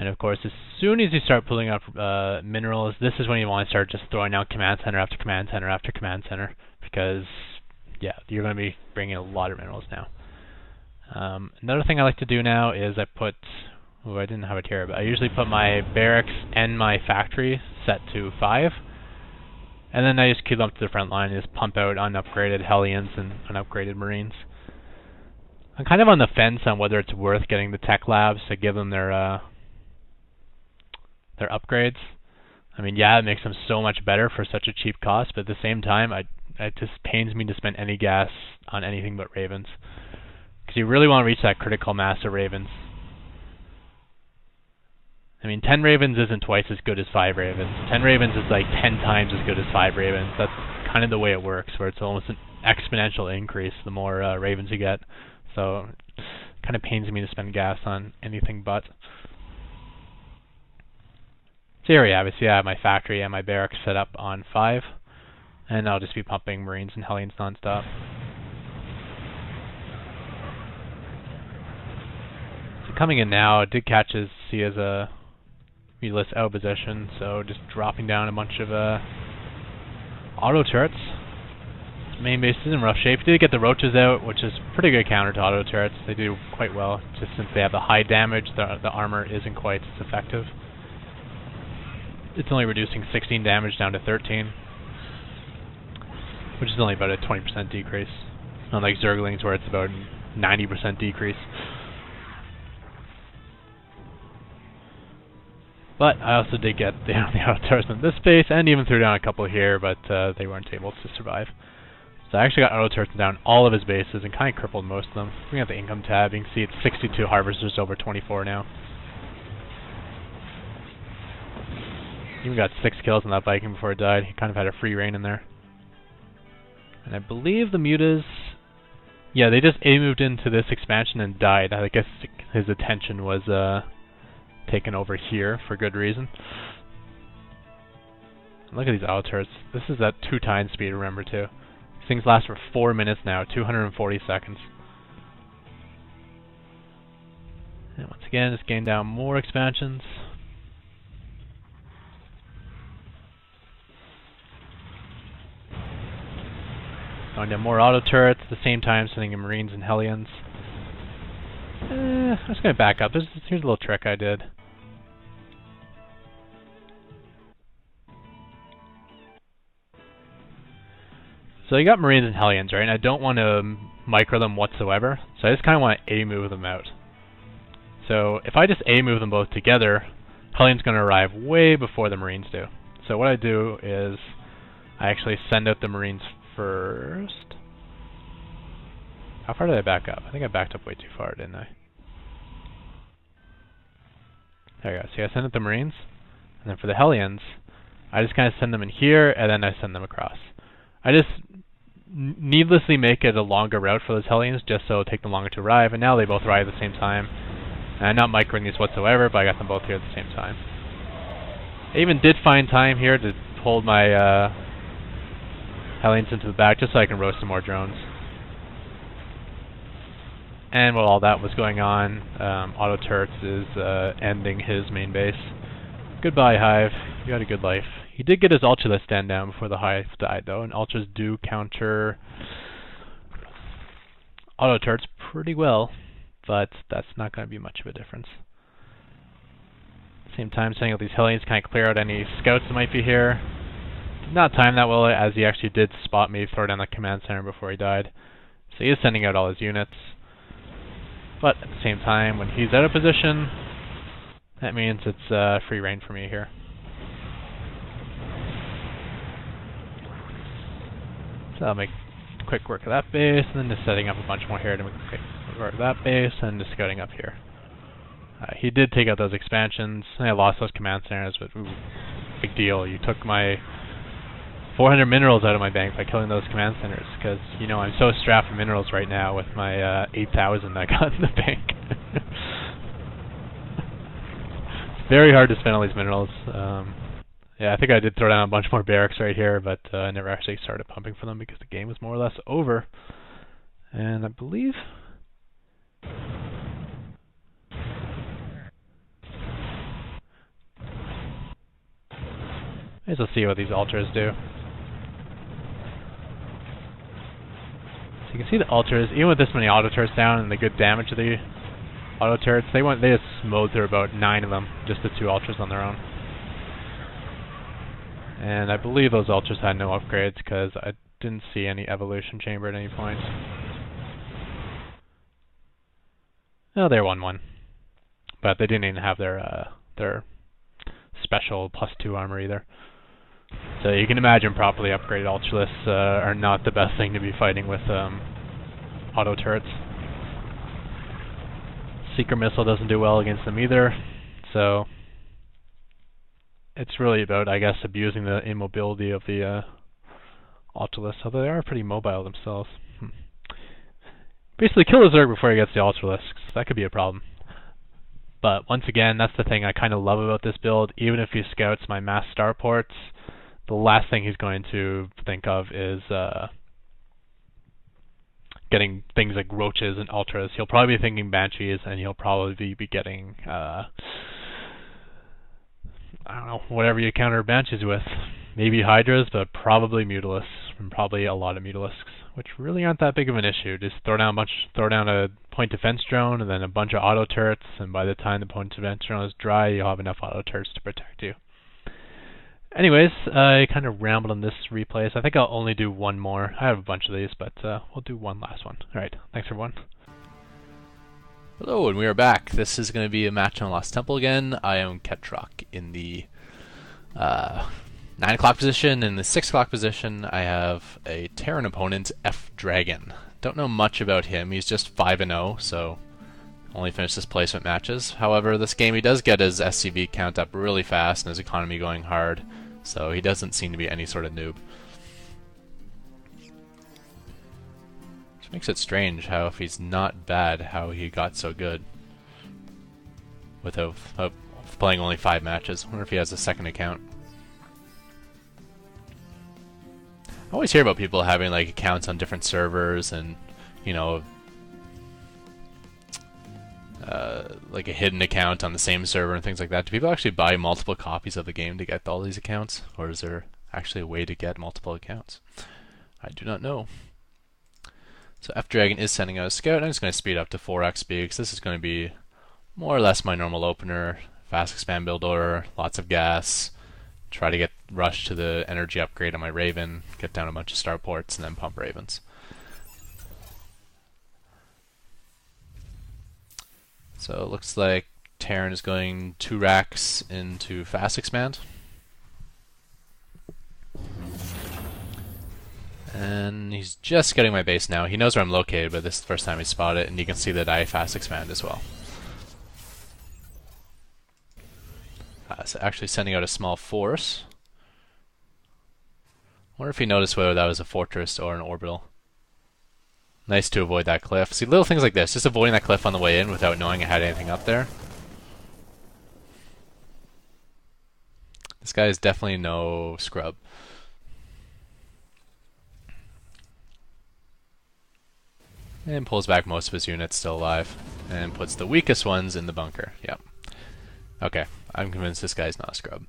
And of course, as soon as you start pulling up minerals, this is when you want to start just throwing out command center after command center after command center, because yeah, you're going to be bringing a lot of minerals now. Another thing I like to do now is I put, oh, I didn't have it here, but I usually put my barracks and my factory set to 5, and then I just queue them up to the front line and just pump out unupgraded Hellions and unupgraded Marines. I'm kind of on the fence on whether it's worth getting the tech labs to give them their upgrades. I mean, yeah, it makes them so much better for such a cheap cost, but at the same time, it just pains me to spend any gas on anything but Ravens. Because you really want to reach that critical mass of Ravens. I mean, 10 Ravens isn't twice as good as 5 Ravens. 10 Ravens is like 10 times as good as 5 Ravens. That's kind of the way it works, where it's almost an exponential increase the more Ravens you get. So it kind of pains me to spend gas on anything but. So here we have it. So I have my factory and my barracks set up on 5. And I'll just be pumping Marines and Hellions non-stop. So coming in now, I did catch his C as a relist out position, so just dropping down a bunch of auto turrets. His main base is in rough shape. He did get the roaches out, which is pretty good counter to auto turrets. They do quite well, just since they have the high damage, the armor isn't quite as effective. It's only reducing 16 damage down to 13, which is only about a 20% decrease. Unlike Zerglings, where it's about 90% decrease. But I also did get the auto turrets in this base, and even threw down a couple here, but they weren't able to survive. So I actually got auto turrets down all of his bases and kind of crippled most of them. Looking at the income tab, you can see it's 62 harvesters over 24 now. Even got 6 kills on that Viking before it died. He kind of had a free reign in there. And I believe the mutas, yeah, they just A-moved into this expansion and died. I guess his attention was taken over here for good reason. Look at these auto turrets. This is at 2 times speed, remember, too. These things last for 4 minutes now, 240 seconds. And once again, just getting down more expansions. Going down more auto turrets, at the same time sending in Marines and Hellions. I'm just going to back up. Here's a little trick I did. So you got Marines and Hellions, right? And I don't want to micro them whatsoever, so I just kind of want to A-move them out. So if I just A-move them both together, Hellion's going to arrive way before the Marines do. So what I do is I actually send out the Marines first. How far did I back up? I think I backed up way too far, didn't I? There you go. See, I send out the Marines, and then for the Hellions, I just kind of send them in here, and then I send them across. I just needlessly make it a longer route for those Hellions, just so it'll take them longer to arrive, and now they both arrive at the same time. And I'm not microing these whatsoever, but I got them both here at the same time. I even did find time here to hold my Hellions into the back, just so I can roast some more drones. And while all that was going on, Auto Turrets is ending his main base. Goodbye, Hive. You had a good life. He did get his Ultra stand down before the Hive died, though, and Ultras do counter Auto Turrets pretty well, but that's not going to be much of a difference. Same time, sending out these Hellions kind of clear out any scouts that might be here. Did not time that well, as he actually did spot me, throw down the command center before he died. So he is sending out all his units. But at the same time, when he's out of position, that means it's free reign for me here. So I'll make quick work of that base, and then just setting up a bunch more here to make quick work of that base, and just scouting up here. He did take out those expansions, and I lost those command centers, but ooh, big deal. You took my 400 minerals out of my bank by killing those command centers, because, you know, I'm so strapped for minerals right now with my 8,000 I got in the bank. It's very hard to spend all these minerals. Yeah, I think I did throw down a bunch more barracks right here, but I never actually started pumping for them because the game was more or less over. And I believe... Let's see what these altars do. So you can see the altars, even with this many auto turrets down and the good damage of the auto turrets, they just mowed through about 9 of them, just the 2 ultras on their own. And I believe those ultras had no upgrades because I didn't see any evolution chamber at any point. No, they're 1/1, but they didn't even have their special +2 armor either. So you can imagine properly upgraded ultralists are not the best thing to be fighting with auto turrets. Seeker missile doesn't do well against them either, so it's really about, I guess, abusing the immobility of the ultralists, although they are pretty mobile themselves. Basically kill the Zerg before he gets the ultralists, 'cause that could be a problem. But once again, that's the thing I kind of love about this build. Even if he scouts my mass starports, the last thing he's going to think of is getting things like roaches and ultras. He'll probably be thinking banshees, and he'll probably be getting I don't know, whatever you counter banshees with. Maybe hydras, but probably mutalisks, and probably a lot of mutalisks, which really aren't that big of an issue. Just throw down a point defense drone and then a bunch of auto turrets, and by the time the point defense drone is dry, you'll have enough auto turrets to protect you. Anyways, I kind of rambled on this replay, so I think I'll only do one more. I have a bunch of these, but we'll do one last one. Alright, thanks everyone. Hello, and we are back. This is going to be a match on Lost Temple again. I am Ketroc in the 9 o'clock position. In the 6 o'clock position, I have a Terran opponent, F-Dragon. Don't know much about him. He's just 5-0, so only finished his placement matches. However, this game he does get his SCV count up really fast and his economy going hard, so he doesn't seem to be any sort of noob. Which makes it strange how, if he's not bad, how he got so good without playing only 5 matches. I wonder if he has a second account. I always hear about people having like accounts on different servers and, you know, like a hidden account on the same server and things like that. Do people actually buy multiple copies of the game to get all these accounts? Or is there actually a way to get multiple accounts? I do not know. So F-Dragon is sending out a scout. I'm just going to speed up to 4x speed because this is going to be more or less my normal opener. Fast expand build order, lots of gas. Try to get rush to the energy upgrade on my Raven, get down a bunch of starports, and then pump Ravens. So it looks like Terran is going 2 racks into fast expand. And he's just getting my base now. He knows where I'm located, but this is the first time he spotted it, and you can see that I fast expand as well. So actually sending out a small force. Wonder if he noticed whether that was a fortress or an orbital. Nice to avoid that cliff. See, little things like this, just avoiding that cliff on the way in without knowing I had anything up there. This guy is definitely no scrub. And pulls back most of his units still alive. And puts the weakest ones in the bunker. Yep. Okay, I'm convinced this guy's not a scrub.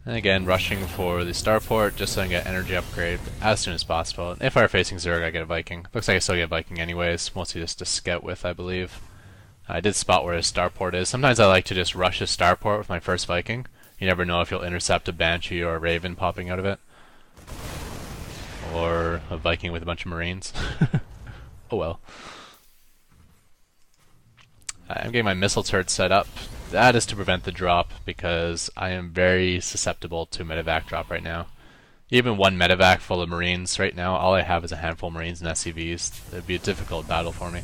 And again, rushing for the starport just so I can get energy upgrade as soon as possible. And if I were facing Zerg, I get a Viking. Looks like I still get a Viking anyways, mostly just to scout with, I believe. I did spot where his starport is. Sometimes I like to just rush his starport with my first Viking. You never know if you'll intercept a Banshee or a Raven popping out of it. Or a Viking with a bunch of Marines. Oh well. I'm getting my missile turret set up. That is to prevent the drop because I am very susceptible to medevac drop right now. Even one medevac full of Marines right now, all I have is a handful of Marines and SCVs. It would be a difficult battle for me.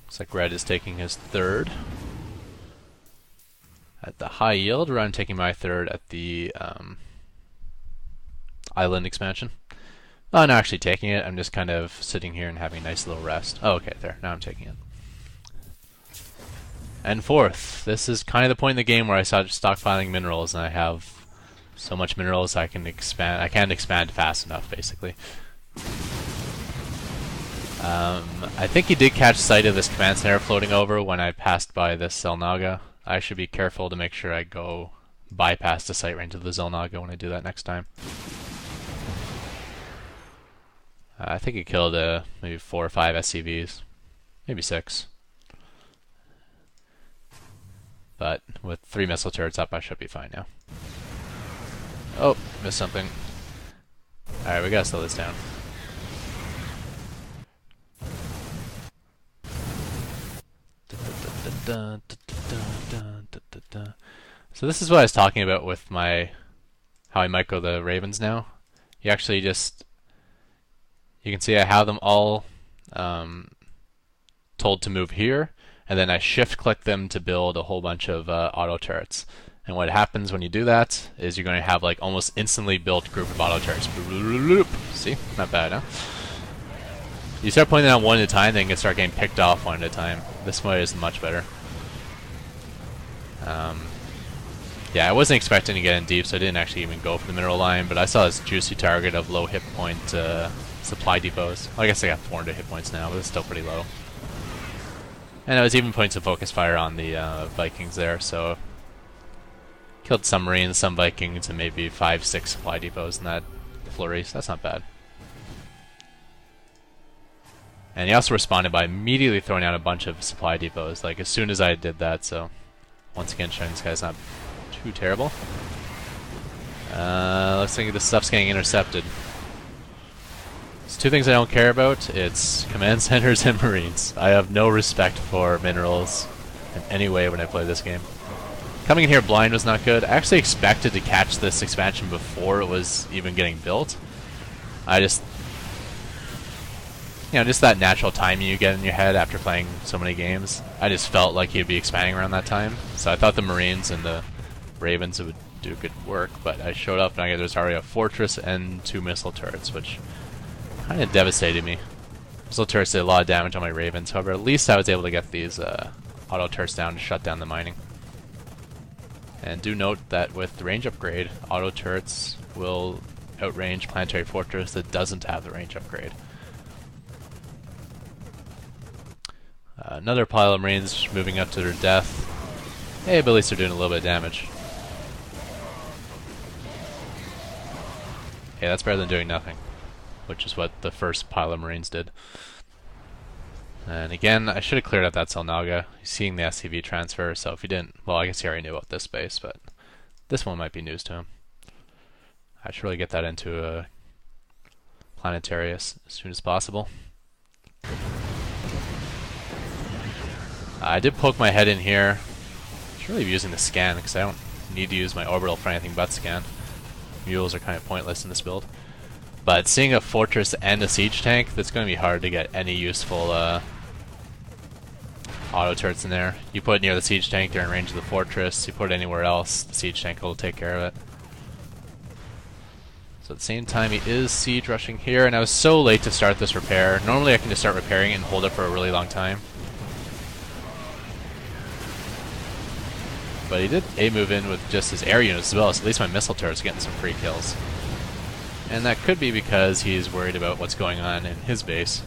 Looks like Red is taking his third at the high yield, where I'm taking my third at the island expansion. Oh, I'm not actually taking it, I'm just kind of sitting here and having a nice little rest. Oh, okay, there, now I'm taking it. And fourth, this is kind of the point in the game where I started stockpiling minerals, and I have so much minerals I can expand. I can't expand fast enough, basically. I think he did catch sight of this command center floating over when I passed by this Zelnaga. I should be careful to make sure I go bypass the sight range of the Zelnaga when I do that next time. I think he killed maybe 4 or 5 SCVs, maybe 6. But with 3 missile turrets up, I should be fine now. Oh, missed something. Alright, we gotta slow this down. So this is what I was talking about with how I micro the ravens now. You actually just, you can see I have them all told to move here, and then I shift click them to build a whole bunch of auto turrets. And what happens when you do that is you're going to have like almost instantly built group of auto turrets. See? Not bad, huh? You start putting them on one at a time, then you can start getting picked off one at a time. This way is much better. Yeah, I wasn't expecting to get in deep, so I didn't actually even go for the mineral line, but I saw this juicy target of low hit point supply depots. Well, I guess I got 400 hit points now, but it's still pretty low. And I was even putting some focus fire on the Vikings there, so killed some Marines, some Vikings, and maybe 5-6 supply depots in that flurry, so that's not bad. And he also responded by immediately throwing out a bunch of supply depots, like as soon as I did that, so once again showing this guy's not too terrible. Looks like this stuff's getting intercepted. There's 2 things I don't care about. It's command centers and Marines. I have no respect for minerals in any way when I play this game. Coming in here blind was not good. I actually expected to catch this expansion before it was even getting built. I just, you know, just that natural timing you get in your head after playing so many games. I just felt like he'd be expanding around that time. So I thought the Marines and the Ravens would do good work, but I showed up and there's already a fortress and 2 missile turrets, which kind of devastated me. Missile turrets did a lot of damage on my Ravens, however, at least I was able to get these auto turrets down to shut down the mining. And do note that with the range upgrade, auto turrets will outrange Planetary Fortress that doesn't have the range upgrade. Another pile of Marines moving up to their death. Hey, but at least they're doing a little bit of damage. Hey, that's better than doing nothing, which is what the first pile of Marines did. And again, I should have cleared out that Zelnaga. He's seeing the SCV transfer, so if he didn't, well, I guess he already knew about this base, but this one might be news to him. I should really get that into a planetary as soon as possible. I did poke my head in here. I should really be using the scan, because I don't need to use my orbital for anything but scan. Mules are kind of pointless in this build. But seeing a fortress and a siege tank, that's going to be hard to get any useful auto turrets in there. You put it near the siege tank, they're in range of the fortress. You put it anywhere else, the siege tank will take care of it. So at the same time, he is siege rushing here, and I was so late to start this repair. Normally I can just start repairing it and hold it for a really long time. But he did A-move in with just his air units as well, so at least my missile turret's getting some free kills. And that could be because he's worried about what's going on in his base.